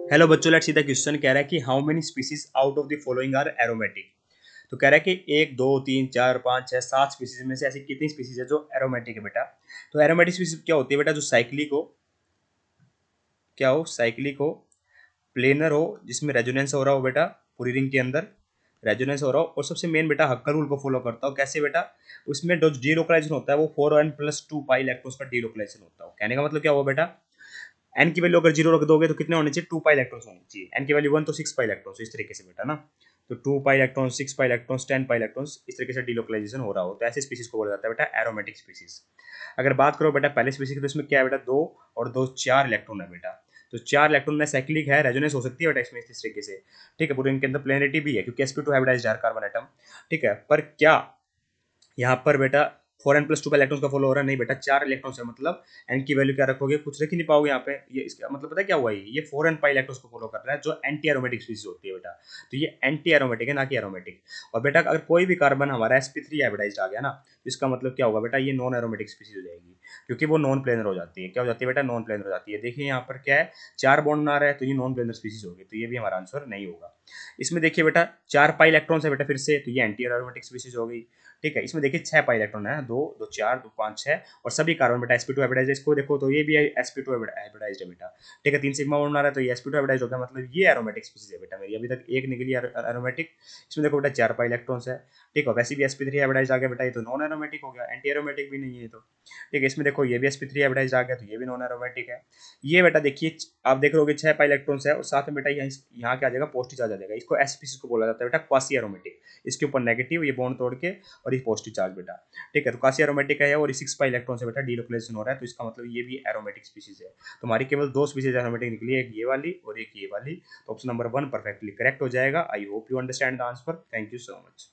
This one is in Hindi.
हेलो बच्चों, लेट्स सी द क्वेश्चन कह रहा है कि how many species out of the following are aromatic. तो कह रहा है कि एक दो तीन चार पाँच छः सात स्पीसीज में से ऐसी कितनी स्पीसीज है जो एरोमेटिक है बेटा। तो एरोमेटिक स्पीसीज क्या होती है बेटा, जो साइक्लिक हो, क्या हो, साइक्लिक हो, प्लेनर हो, जिसमें रेजोनेंस हो रहा हो बेटा, पूरी रिंग के अंदर रेजोनेंस हो रहा हो, और सबसे मेन बेटा हक्कर रूल को फॉलो करता हो। कैसे बेटा, उसमें जो डीलोकलाइजेशन होता है वो 4n+2 पाई इलेक्ट्रॉन्स का डीलोकलाइजेशन होता हो। कहने का मतलब क्या हुआ बेटा, एन की वैल्यू अगर जीरो रख दोगे तो कितने होने चाहिए, 2 पाई इलेक्ट्रॉन्स होने चाहिए। एन की वैल्यू 1 तो 6 पाई इलेक्ट्रॉन्स, इस तरीके से बेटा ना। तो 2 pi electrons, 6 pi electrons, 10 pi electrons, इस तरीके से डीलोकलाइजेशन हो रहा हो, तो ऐसे स्पीसीज को बोला जाता है बेटा एरोमेटिक स्पीसीज। अगर बात करो बेटा पहले स्पीसीज की, तो इसमें क्या है बेटा, दो और दो चार इलेक्ट्रॉन है बेटा। तो चार इलेक्ट्रॉन में साइक्लिक है, रेजोनेंस हो सकती है बेटा इसमें इस तरीके से। ठीक है, पूरे इनके अंदर प्लेनरिटी भी है क्योंकि sp2 हाइब्रिडाइज्ड कार्बन एटम। ठीक है, पर क्या यहाँ पर बेटा 4n+2 का इलेक्ट्रॉन का फॉलो हो रहा है, नहीं बेटा, चार इलेक्ट्रॉन है, मतलब एन की वैल्यू क्या रखोगे, कुछ रख ही नहीं पाओगे यहाँ पे। ये इसका मतलब पता है क्या हुआ, ये 4n पाई इलेक्ट्रॉन को फॉलो कर रहा है, जो एंटी एरोमेटिक स्पीसीज होती है बेटा। तो ये एंटी एरोमेटिक है, ना कि एरोमेटिक। और बेटा अगर कोई भी कार्बन हमारा sp3 हाइब्रिडाइज्ड आ गया ना, तो इसका मतलब क्या होगा बेटा, ये नॉन एरोमेटिक स्पीसीज हो जाएगी, क्योंकि वो नॉन प्लेनर हो जाती है। क्या हो जाती है बेटा, नॉन प्लेनर हो जाती है। देखिए यहाँ पर क्या है, चार बॉन्ड बना रहा है, तो ये नॉन प्लेनर स्पीसीज होगी, तो ये भी हमारा आंसर नहीं होगा। इसमें देखिए बेटा 4 पाई इलेक्ट्रॉन है बेटा, फिर से, तो ये एंटी एरोमेटिक स्पीसीज हो गई। ठीक है, इसमें देखिए 6 पाई इलेक्ट्रॉन है, दो दो चार दो पाँच छः, और सभी कार्बन बेटा sp2 हाइब्रिडाइज्ड है। इसको देखो तो ये भी sp2 हाइब्रिडाइज्ड है बेटा। ठीक है, 3 सिग्मा बॉन्ड बना रहा है, तो ये sp2 हाइब्रिडाइज्ड हो गया, मतलब ये एरोमेटिक स्पीसीज है बेटा मेरी। अभी तक एक निकली एरोमेटिक। इसमें देखो बेटा 4 पाई इलेक्ट्रॉन्स है। ठीक है, वैसे भी sp3 हाइब्रिडाइज्ड आ गया बेटा, ये तो नॉन एरोमेटिक हो गया, एंटी एरोमेटिक भी नहीं है ये तो। ठीक है, इसमें देखो ये भी sp3 हाइब्रिडाइज्ड आ गया, तो ये भी नॉन एरोमेटिक है। ये बेटा देखिए, आप देख रहे हो 6 पाई इलेक्ट्रॉन्स है, और साथ में बेटा यहाँ क्या आ जाएगा, पॉजिटिव चार्ज आ जाएगा। इसको एस स्पीसीज को बोला जाता है बेटा क्वासी एरोमेटिक। इसके ऊपर नेगेटिव, ये बॉन्ड तोड़ के, और ये पॉजिटिव चार्ज बेटा। ठीक है, तो कासी एरोमेटिक है, और 6 पाई इलेक्ट्रॉन से बेटा डीलोकलाइजेशन हो रहा है, तो इसका मतलब ये भी एरोमेटिक स्पीसीज है। तो हमारी केवल दो स्पीसीज एरोमेटिक निकली है, एक ये वाली और एक ये वाली। तो ऑप्शन नंबर 1 परफेक्टली करेक्ट हो जाएगा। I hope you understand the answer. Thank you so much.